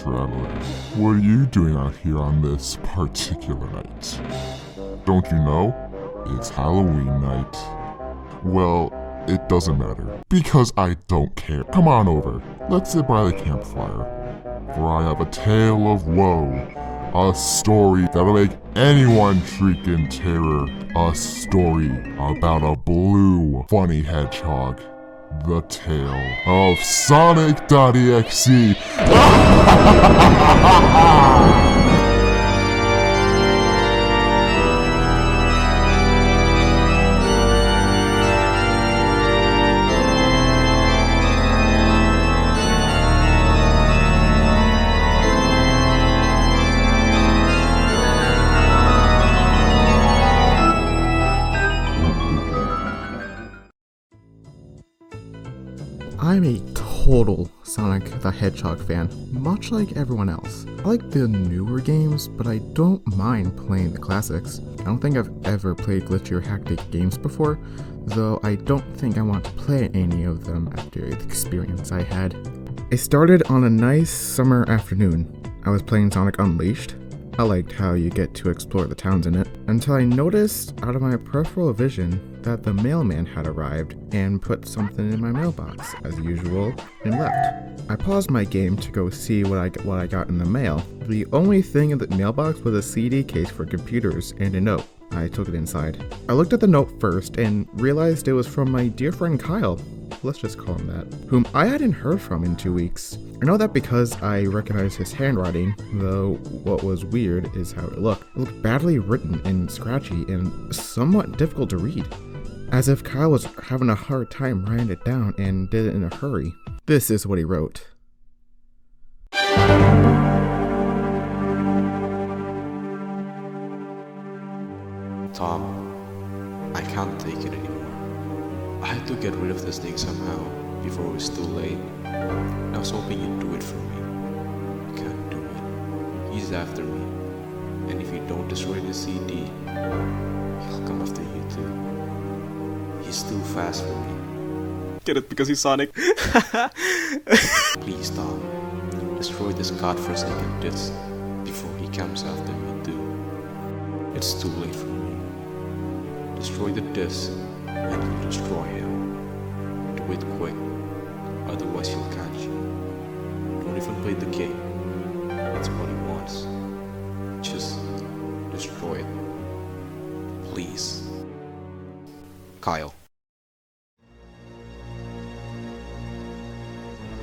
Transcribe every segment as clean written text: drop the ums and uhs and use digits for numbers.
traveler. What are you doing out here on this particular night? Don't you know? It's Halloween night. Well, it doesn't matter, because I don't care. Come on over, let's sit by the campfire, for I have a tale of woe, a story that'll make anyone shriek in terror, a story about a blue, funny hedgehog, the tale of Sonic.exe. I'm a total Sonic the Hedgehog fan, much like everyone else. I like the newer games, but I don't mind playing the classics. I don't think I've ever played glitchy or hectic games before, though I don't think I want to play any of them after the experience I had. It started on a nice summer afternoon. I was playing Sonic Unleashed. I liked how you get to explore the towns in it, until I noticed out of my peripheral vision that the mailman had arrived and put something in my mailbox, as usual, and left. I paused my game to go see what I got in the mail. The only thing in the mailbox was a CD case for computers and a note. I took it inside. I looked at the note first and realized it was from my dear friend Kyle, let's just call him that, whom I hadn't heard from in 2 weeks. I know that because I recognized his handwriting, though what was weird is how it looked. It looked badly written and scratchy and somewhat difficult to read, as if Kyle was having a hard time writing it down and did it in a hurry. This is what he wrote. Tom, I can't take it anymore. I had to get rid of this thing somehow before it was too late. I was hoping you'd do it for me. You can't do it. He's after me. And if you don't destroy the CD, he'll come after you too. He's too fast for me. Get it because he's Sonic. Please, Tom, destroy this godforsaken disc before he comes after me too. It's too late for me. Destroy the disc and you'll destroy him. Do it quick, otherwise he'll catch you. Don't even play the game. It's what he wants. Just destroy it. Please. Kyle.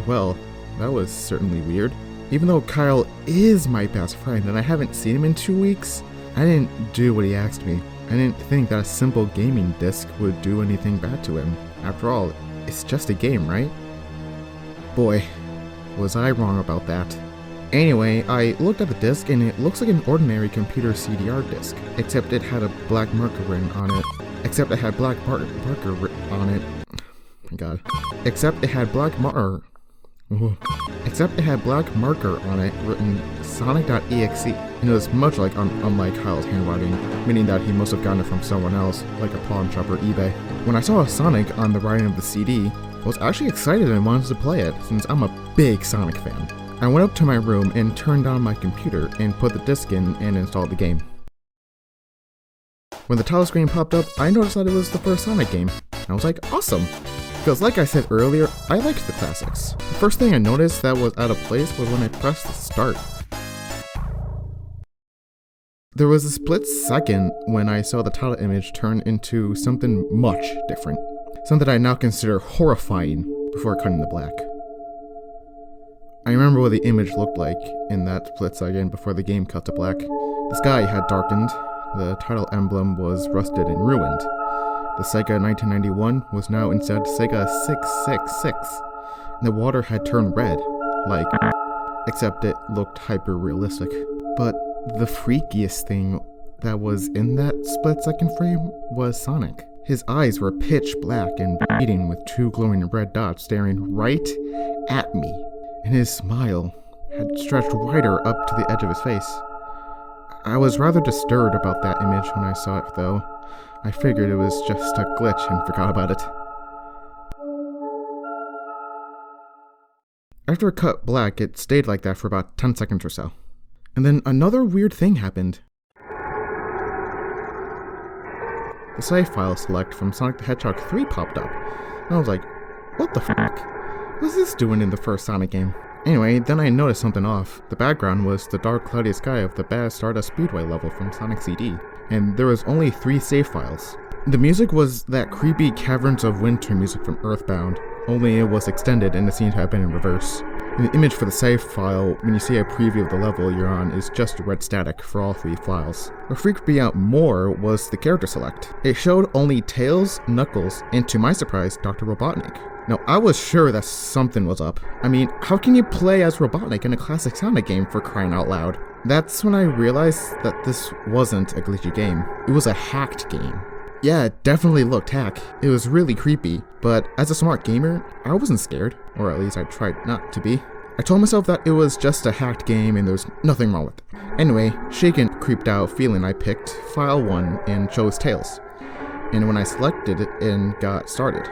Well, that was certainly weird. Even though Kyle is my best friend and I haven't seen him in 2 weeks, I didn't do what he asked me. I didn't think that a simple gaming disc would do anything bad to him. After all, it's just a game, right? Boy, was I wrong about that. Anyway, I looked at the disc and it looks like an ordinary computer CDR disc, except it had a black marker written on it. Except it had black marker written on it. Oh my god. Except it had black marker on it written Sonic.exe, and it was much like unlike Kyle's handwriting, meaning that he must have gotten it from someone else, like a pawn shop or eBay. When I saw Sonic on the writing of the CD, I was actually excited and wanted to play it, since I'm a big Sonic fan. I went up to my room and turned on my computer and put the disc in and installed the game. When the title screen popped up, I noticed that it was the first Sonic game. I was like, awesome! Because like I said earlier, I liked the classics. The first thing I noticed that was out of place was when I pressed start. There was a split second when I saw the title image turn into something much different. Something I now consider horrifying before cutting to black. I remember what the image looked like in that split second before the game cut to black. The sky had darkened, the title emblem was rusted and ruined. The Sega 1991 was now instead Sega 666, and the water had turned red, except it looked hyper-realistic. But the freakiest thing that was in that split-second frame was Sonic. His eyes were pitch black and beating with 2 glowing red dots staring right at me, and his smile had stretched wider up to the edge of his face. I was rather disturbed about that image when I saw it, though. I figured it was just a glitch and forgot about it. After it cut black, it stayed like that for about 10 seconds or so. And then another weird thing happened. The save file select from Sonic the Hedgehog 3 popped up. And I was like, what the fuck? What's this doing in the first Sonic game? Anyway, then I noticed something off. The background was the dark cloudy sky of the bad Stardust Speedway level from Sonic CD. And there was only 3 save files. The music was that creepy Caverns of Winter music from Earthbound, only it was extended and it seemed to have been in reverse. And the image for the save file, when you see a preview of the level you're on, is just red static for all 3 files. What freaked me out more was the character select. It showed only Tails, Knuckles, and to my surprise, Dr. Robotnik. Now, I was sure that something was up. I mean, how can you play as Robotnik in a classic Sonic game, for crying out loud? That's when I realized that this wasn't a glitchy game. It was a hacked game. Yeah, it definitely looked hack. It was really creepy, but as a smart gamer, I wasn't scared, or at least I tried not to be. I told myself that it was just a hacked game and there was nothing wrong with it. Anyway, shaken, creeped out feeling, I picked File 1 and chose Tails. And when I selected it and got started,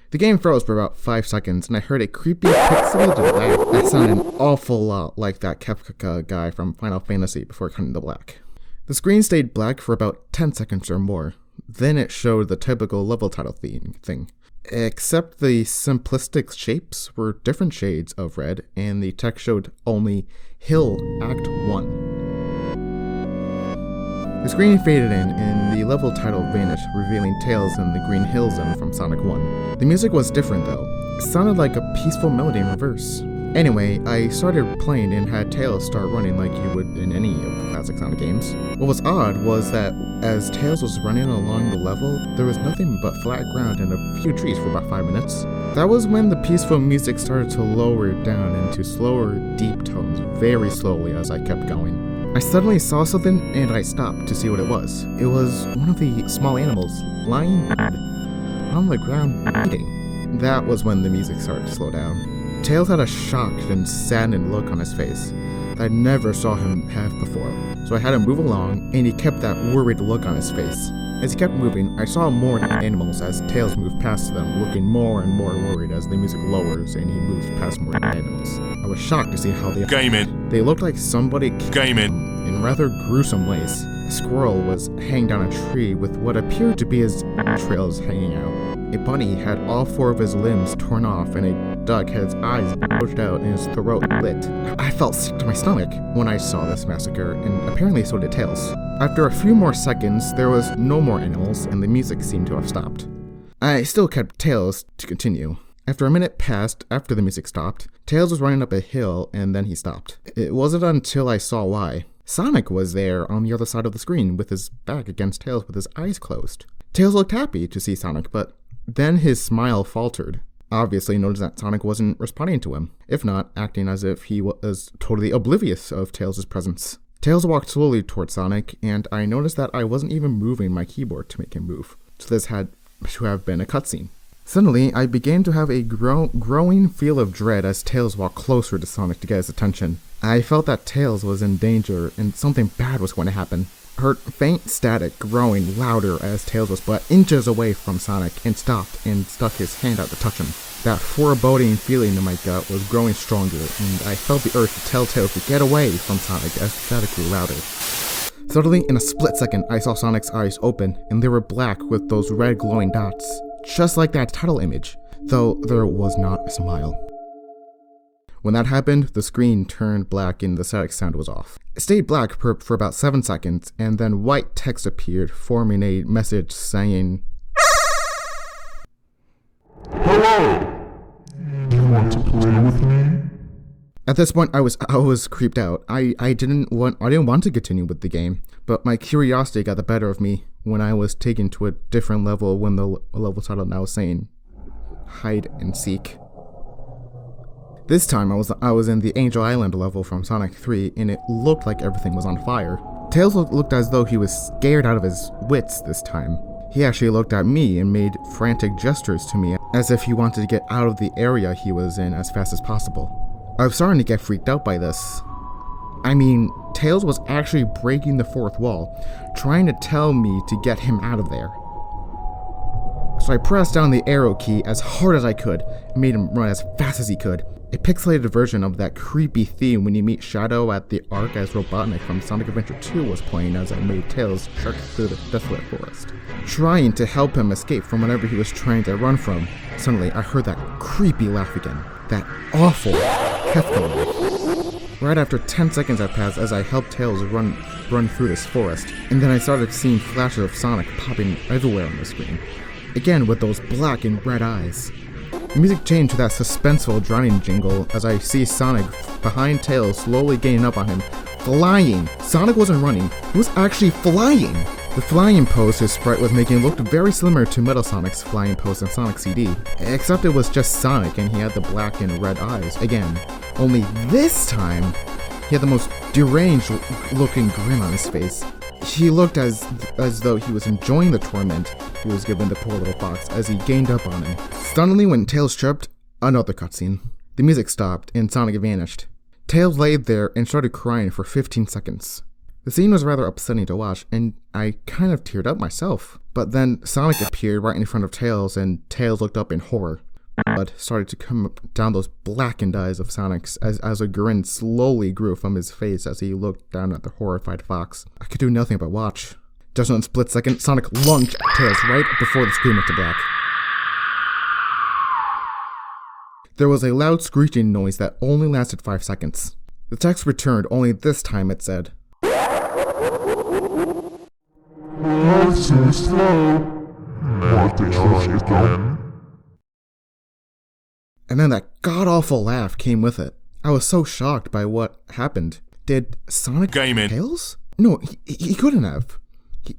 the game froze for about 5 seconds and I heard a creepy pixelated laugh that sounded an awful lot like that Kefka guy from Final Fantasy before cutting to black. The screen stayed black for about 10 seconds or more. Then it showed the typical level title thing, except the simplistic shapes were different shades of red and the text showed only Hill Act 1. The screen faded in and the level title vanished, revealing Tails in the Green Hill Zone from Sonic 1. The music was different though. It sounded like a peaceful melody in reverse. Anyway, I started playing and had Tails start running like you would in any of the classic Sonic games. What was odd was that as Tails was running along the level, there was nothing but flat ground and a few trees for about 5 minutes. That was when the peaceful music started to lower down into slower, deep tones very slowly as I kept going. I suddenly saw something and I stopped to see what it was. It was one of the small animals lying on the ground eating. That was when the music started to slow down. Tails had a shocked and saddened look on his face that I never saw him have before, so I had him move along, and he kept that worried look on his face. As he kept moving, I saw more animals as Tails moved past them, looking more and more worried as the music lowers and he moves past more animals. I was shocked to see how they looked like somebody killed them in rather gruesome ways. A squirrel was hanging down a tree with what appeared to be his entrails hanging out. A bunny had all 4 of his limbs torn off, and a duck had his eyes gouged out and his throat lit. I felt sick to my stomach when I saw this massacre, and apparently so did Tails. After a few more seconds, there was no more animals, and the music seemed to have stopped. I still kept Tails to continue. After a minute passed after the music stopped, Tails was running up a hill, and then he stopped. It wasn't until I saw why. Sonic was there on the other side of the screen with his back against Tails with his eyes closed. Tails looked happy to see Sonic, but then his smile faltered. Obviously noticed that Sonic wasn't responding to him, if not acting as if he was totally oblivious of Tails' presence. Tails walked slowly towards Sonic, and I noticed that I wasn't even moving my keyboard to make him move, so this had to have been a cutscene. Suddenly, I began to have a growing feel of dread as Tails walked closer to Sonic to get his attention. I felt that Tails was in danger and something bad was going to happen. I heard faint static growing louder as Tails was but inches away from Sonic and stopped and stuck his hand out to touch him. That foreboding feeling in my gut was growing stronger, and I felt the urge to tell Tails to get away from Sonic as the static grew louder. Suddenly, in a split second, I saw Sonic's eyes open, and they were black with those red glowing dots, just like that title image, though there was not a smile. When that happened, the screen turned black and the static sound was off. It stayed black for about 7 seconds, and then white text appeared, forming a message saying, Hello! You want to play with me? At this point, I was creeped out. I didn't want to continue with the game, but my curiosity got the better of me when I was taken to a different level when the level title now was saying, Hide and Seek. This time, I was in the Angel Island level from Sonic 3, and it looked like everything was on fire. Tails looked as though he was scared out of his wits this time. He actually looked at me and made frantic gestures to me, as if he wanted to get out of the area he was in as fast as possible. I was starting to get freaked out by this. I mean, Tails was actually breaking the fourth wall, trying to tell me to get him out of there. So I pressed down the arrow key as hard as I could, and made him run as fast as he could. A pixelated version of that creepy theme when you meet Shadow at the Ark as Robotnik from Sonic Adventure 2 was playing as I made Tails trek through the desolate forest, trying to help him escape from whatever he was trying to run from. Suddenly, I heard that creepy laugh again. That awful, hefty laugh. Right after 10 seconds had passed as I helped Tails run through this forest, and then I started seeing flashes of Sonic popping everywhere on the screen. Again with those black and red eyes. The music changed to that suspenseful drowning jingle as I see Sonic behind Tails slowly gaining up on him, flying. Sonic wasn't running, he was actually flying. The flying pose his sprite was making looked very similar to Metal Sonic's flying pose in Sonic CD, except it was just Sonic and he had the black and red eyes again. Only this time, he had the most deranged looking grin on his face. He looked as though he was enjoying the torment he was giving the poor little fox as he gained up on him. Suddenly, when Tails chirped, another cutscene. The music stopped and Sonic vanished. Tails laid there and started crying for 15 seconds. The scene was rather upsetting to watch, and I kind of teared up myself. But then Sonic appeared right in front of Tails, and Tails looked up in horror. Blood started to come down those blackened eyes of Sonic's as a grin slowly grew from his face as he looked down at the horrified fox. I could do nothing but watch. Just in a split second, Sonic lunged at Tails right before the screen went to black. There was a loud screeching noise that only lasted 5 seconds. The text returned, only this time it said, "That's too slow. What the try again?" And then that god-awful laugh came with it. I was so shocked by what happened. Did Sonic Game in. Tails? No, he couldn't have.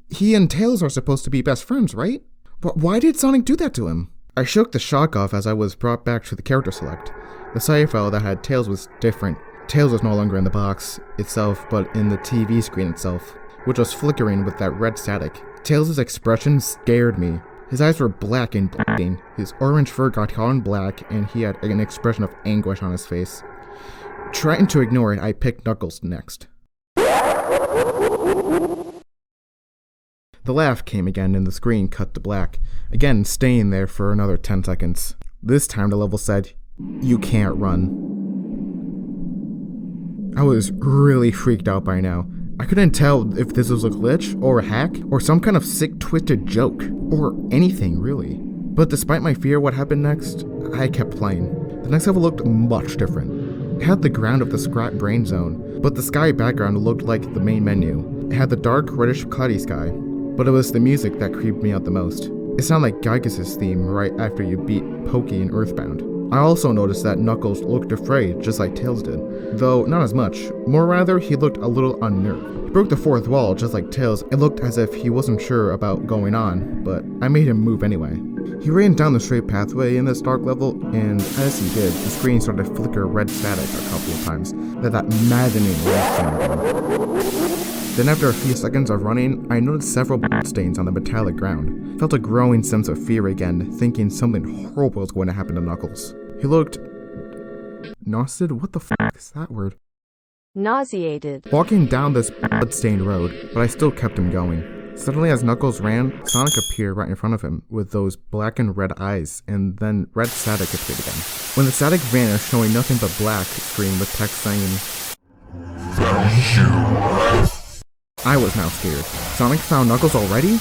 He and Tails are supposed to be best friends, right? But why did Sonic do that to him? I shook the shock off as I was brought back to the character select. The save file that had Tails was different. Tails was no longer in the box itself, but in the TV screen itself, which was flickering with that red static. Tails' expression scared me. His eyes were black and bleeding, his orange fur got gone black, and he had an expression of anguish on his face. Trying to ignore it, I picked Knuckles next. The laugh came again and the screen cut to black, again staying there for another 10 seconds. This time the level said, "You can't run." I was really freaked out by now. I couldn't tell if this was a glitch, or a hack, or some kind of sick twisted joke, or anything really. But despite my fear what happened next, I kept playing. The next level looked much different. It had the ground of the Scrap Brain Zone, but the sky background looked like the main menu. It had the dark reddish cloudy sky, but it was the music that creeped me out the most. It sounded like Giygas' theme right after you beat Pokey in Earthbound. I also noticed that Knuckles looked afraid, just like Tails did. Though, not as much. More rather, he looked a little unnerved. He broke the fourth wall, just like Tails. It looked as if he wasn't sure about going on, but I made him move anyway. He ran down the straight pathway in this dark level, and as he did, the screen started to flicker red static a couple of times. That maddening laugh came again. Then after a few seconds of running, I noticed several blood stains on the metallic ground. Felt a growing sense of fear again, thinking something horrible was going to happen to Knuckles. He looked nauseated? What the fuck is that word? Nauseated. Walking down this blood-stained road, but I still kept him going. Suddenly as Knuckles ran, Sonic appeared right in front of him with those black and red eyes, and then red static appeared again. When the static vanished, showing nothing but black screen with text saying, "Found you." I was now scared. Sonic found Knuckles already?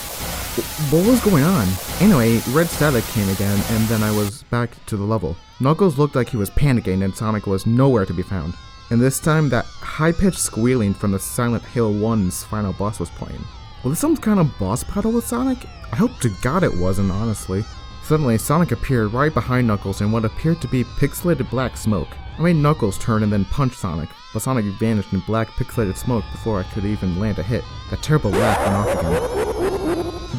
What was going on? Anyway, red static came again, and then I was back to the level. Knuckles looked like he was panicking, and Sonic was nowhere to be found. And this time, that high-pitched squealing from the Silent Hill 1's final boss was playing. Was this some kind of boss battle with Sonic? I hope to God it wasn't, honestly. Suddenly, Sonic appeared right behind Knuckles in what appeared to be pixelated black smoke. I made Knuckles turn and then punch Sonic, but Sonic vanished in black pixelated smoke before I could even land a hit. That terrible laugh went off again.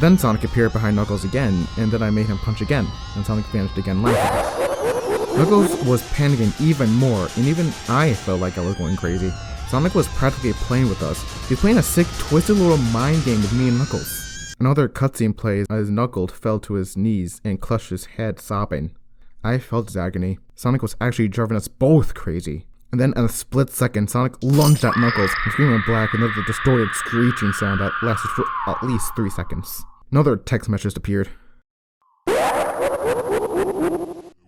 Then Sonic appeared behind Knuckles again, and then I made him punch again, and Sonic vanished again laughing. Knuckles was panicking even more, and even I felt like I was going crazy. Sonic was practically playing with us. He was playing a sick, twisted little mind game with me and Knuckles. Another cutscene plays as Knuckles fell to his knees and clutched his head, sobbing. I felt his agony. Sonic was actually driving us both crazy. And then in a split second, Sonic lunged at Knuckles. The screen went black and then the distorted screeching sound that lasted for at least 3 seconds. Another text message appeared.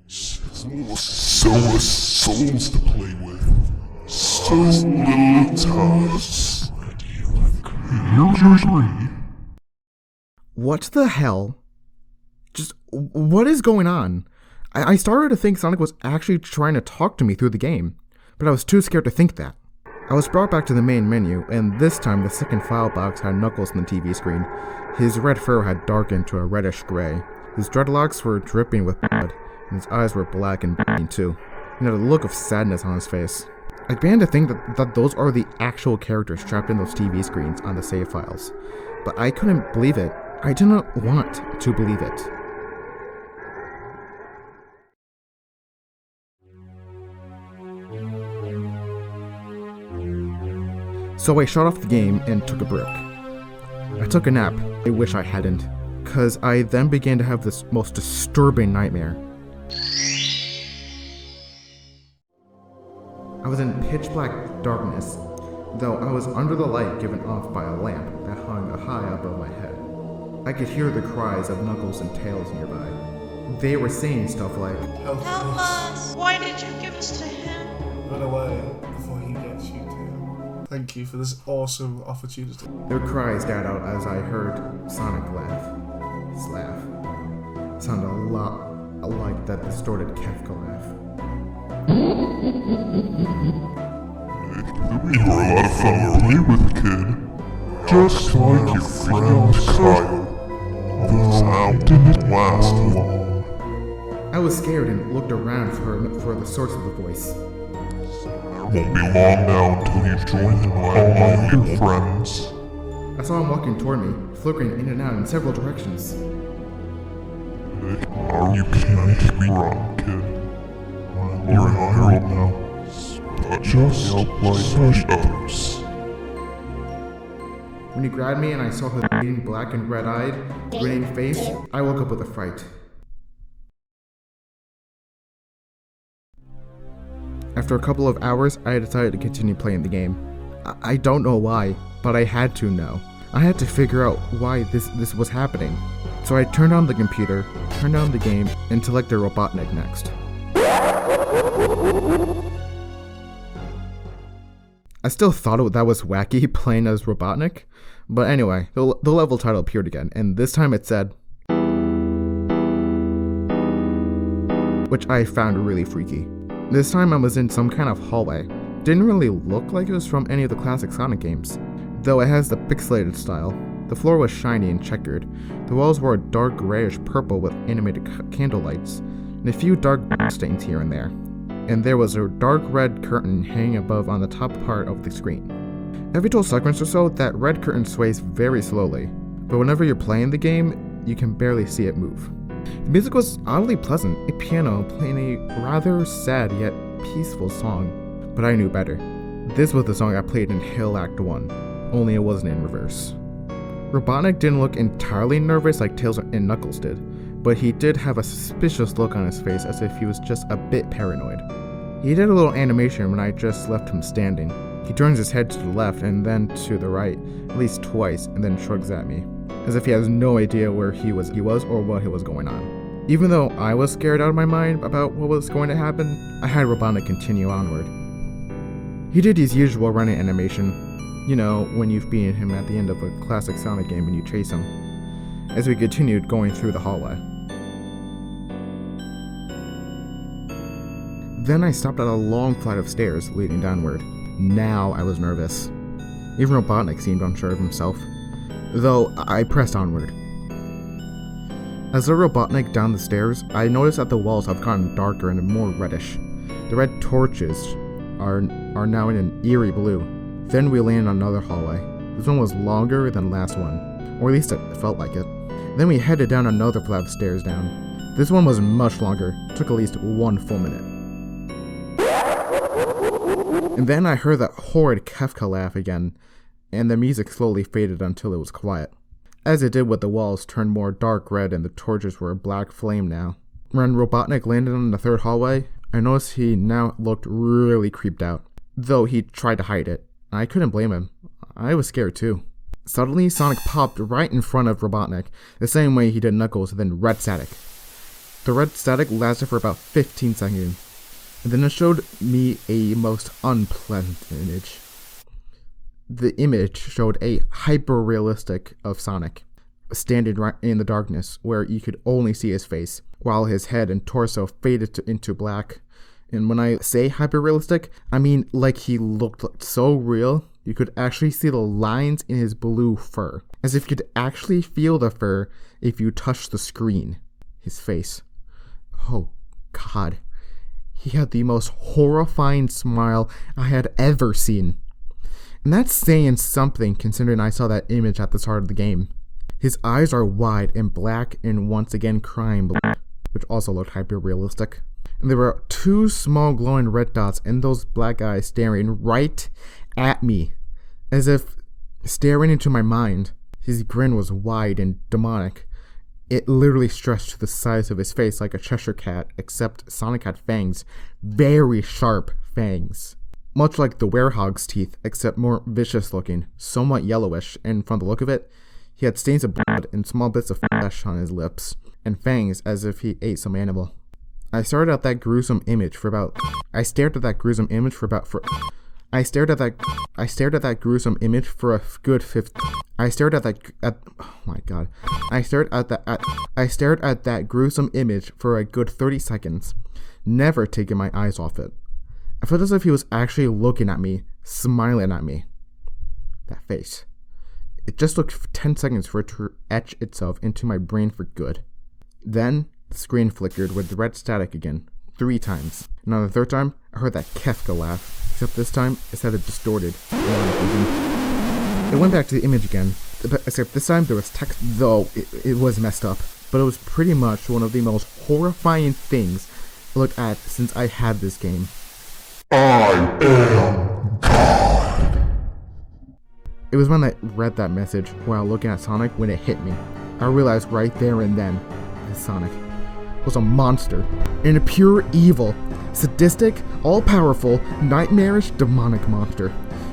It's So much souls to play with. So little tasks. Here's your 3. What the hell? Just, what is going on? I started to think Sonic was actually trying to talk to me through the game, but I was too scared to think that. I was brought back to the main menu, and this time the second file box had Knuckles on the TV screen. His red fur had darkened to a reddish gray. His dreadlocks were dripping with blood, and his eyes were black and bleeding too. He had a look of sadness on his face. I began to think that those are the actual characters trapped in those TV screens on the save files, but I couldn't believe it. I didn't want to believe it. So I shut off the game and took a break. I took a nap. I wish I hadn't, cause I then began to have this most disturbing nightmare. I was in pitch black darkness, though I was under the light given off by a lamp that hung high above my head. I could hear the cries of Knuckles and Tails nearby. They were saying stuff like, Help us! Why did you give us to him? Run away before he gets you too. Thank you for this awesome opportunity. Their cries died out as I heard Sonic laugh. His laugh sounded a lot like that distorted Kefka laugh. You were a lot of fun to play with, kid. Just like your friend Kyle. Though it didn't last long. I was scared and looked around for the source of the voice. Won't be long now until you've joined all your friends. I saw him walking toward me, flickering in and out in several directions. You can't be wrong, kid. You're an idol now. But just like others. When he grabbed me and I saw his bleeding black and red-eyed, grinning face, I woke up with a fright. After a couple of hours, I decided to continue playing the game. I don't know why, but I had to know. I had to figure out why this was happening. So I turned on the computer, turned on the game, and selected Robotnik next. I still thought that was wacky playing as Robotnik, but anyway, the level title appeared again, and this time it said, which I found really freaky. This time I was in some kind of hallway. Didn't really look like it was from any of the classic Sonic games, though it has the pixelated style. The floor was shiny and checkered. The walls were a dark grayish purple with animated candle lights, and a few dark stains here and there. And there was a dark red curtain hanging above on the top part of the screen. Every 12 seconds or so, that red curtain sways very slowly, but whenever you're playing the game, you can barely see it move. The music was oddly pleasant, a piano playing a rather sad yet peaceful song, but I knew better. This was the song I played in Hill Act 1, only it wasn't in reverse. Robotnik didn't look entirely nervous like Tails and Knuckles did, but he did have a suspicious look on his face as if he was just a bit paranoid. He did a little animation when I just left him standing. He turns his head to the left and then to the right, at least twice, and then shrugs at me, as if he has no idea where he was or what was going on. Even though I was scared out of my mind about what was going to happen, I had Robotnik continue onward. He did his usual running animation, you know, when you've beaten him at the end of a classic Sonic game and you chase him, as we continued going through the hallway. Then I stopped at a long flight of stairs leading downward. Now I was nervous. Even Robotnik seemed unsure of himself, though I pressed onward. As I Robotnik down the stairs, I noticed that the walls have gotten darker and more reddish. The red torches are now in an eerie blue. Then we landed on another hallway. This one was longer than the last one, or at least it felt like it. Then we headed down another flight of stairs down. This one was much longer, took at least 1 full minute. And then I heard that horrid Kefka laugh again, and the music slowly faded until it was quiet. As it did with the walls turned more dark red and the torches were a black flame now. When Robotnik landed on the third hallway, I noticed he now looked really creeped out, though he tried to hide it. I couldn't blame him. I was scared too. Suddenly, Sonic popped right in front of Robotnik, the same way he did Knuckles and then Red Static. The red static lasted for about 15 seconds, and then it showed me a most unpleasant image. The image showed a hyper-realistic of Sonic, standing right in the darkness where you could only see his face, while his head and torso faded into black. And when I say hyper-realistic, I mean like he looked so real, you could actually see the lines in his blue fur, as if you could actually feel the fur if you touched the screen. His face. Oh, God. He had the most horrifying smile I had ever seen. And that's saying something considering I saw that image at the start of the game. His eyes are wide and black and once again crying blood, which also looked hyper-realistic. And there were 2 small glowing red dots in those black eyes staring right at me, as if staring into my mind. His grin was wide and demonic. It literally stretched to the size of his face like a Cheshire cat, except Sonic had fangs. Very sharp fangs. Much like the werehog's teeth, except more vicious looking, somewhat yellowish, and from the look of it, he had stains of blood and small bits of flesh on his lips, and fangs as if he ate some animal. I stared at that gruesome image for about 30 seconds, never taking my eyes off it. I felt as if he was actually looking at me, smiling at me. That face. It just took 10 seconds for it to etch itself into my brain for good. Then, the screen flickered with the red static again, 3 times. And on the 3rd time, I heard that Kefka laugh, except this time, it sounded distorted. It went back to the image again, except this time there was text, though it was messed up. But it was pretty much one of the most horrifying things I looked at since I had this game. I am God. It was when I read that message while looking at Sonic when it hit me. I realized right there and then that Sonic was a monster, and a pure evil, sadistic, all-powerful, nightmarish, demonic monster.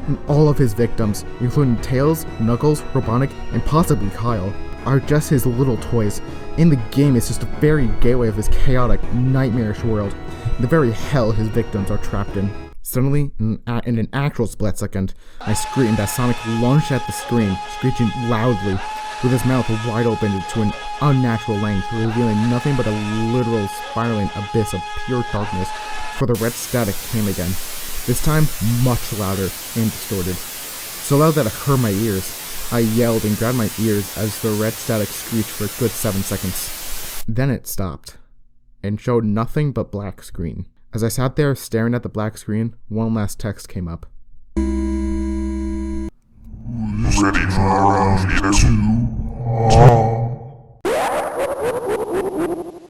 And all of his victims, including Tails, Knuckles, Robotnik, and possibly Kyle, are just his little toys. In the game, it's just a very gateway of his chaotic, nightmarish world, the very hell his victims are trapped in. Suddenly, in an actual split second, I screamed as Sonic lunged at the screen, screeching loudly, with his mouth wide open to an unnatural length, revealing nothing but a literal spiraling abyss of pure darkness, for the red static came again, this time much louder and distorted. So loud that it hurt my ears. I yelled and grabbed my ears as the red static screeched for a good 7 seconds. Then it stopped, and showed nothing but black screen. As I sat there staring at the black screen, one last text came up. Ready for round 2?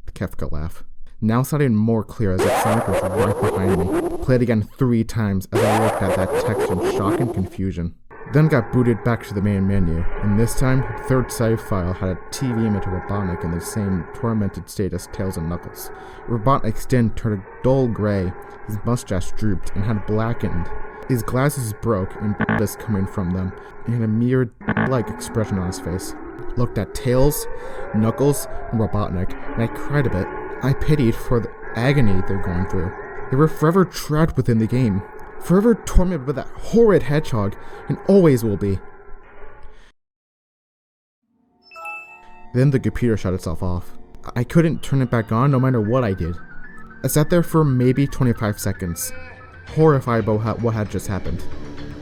The Kefka laugh. Now sounding more clear as if Sonic was right behind me. Played again 3 times as I looked at that text in shock and confusion. Then got booted back to the main menu, and this time, the 3rd save file had a TV image of Robotnik in the same tormented state as Tails and Knuckles. Robotnik's skin turned a dull gray, his mustache drooped and had blackened. His glasses broke and blood is coming from them, and had a mirrored-like expression on his face. Looked at Tails, Knuckles, and Robotnik, and I cried a bit. I pitied for the agony they're going through. They were forever trapped within the game, forever tormented by that horrid hedgehog, and always will be. Then the computer shut itself off. I couldn't turn it back on no matter what I did. I sat there for maybe 25 seconds, horrified by what had just happened.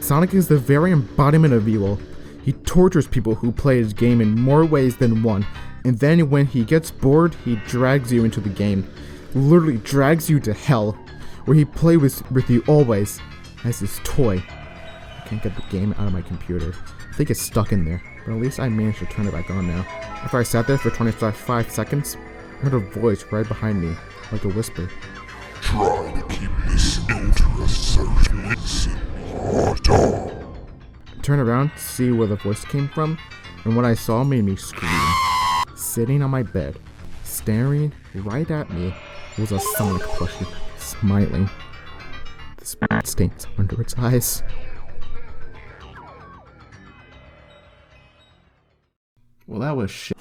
Sonic is the very embodiment of evil. He tortures people who play his game in more ways than one, and then when he gets bored, he drags you into the game. Literally drags you to hell, where he plays with you always as his toy. I can't get the game out of my computer. I think it's stuck in there, but at least I managed to turn it back on now. After I sat there for 25 seconds, I heard a voice right behind me, like a whisper. Try to keep this interest social. I turned around to see where the voice came from, and what I saw made me scream. Sitting on my bed, staring right at me, was a Sonic plushie, smiling. The spot stains under its eyes. Well, that was shit.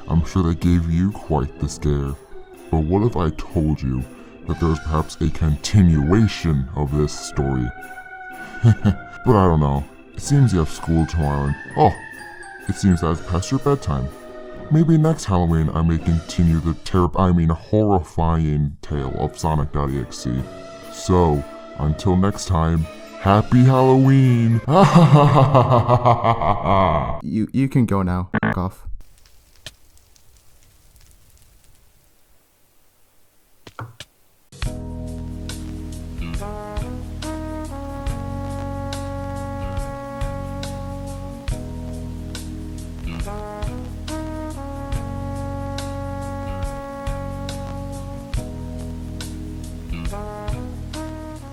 I'm sure that gave you quite the scare. But what if I told you that there's perhaps a continuation of this story? But I don't know. It seems you have school tomorrow and it seems that it's past your bedtime. Maybe next Halloween I may continue the horrifying tale of Sonic.exe. So, until next time, happy Halloween! You can go now. F*** off.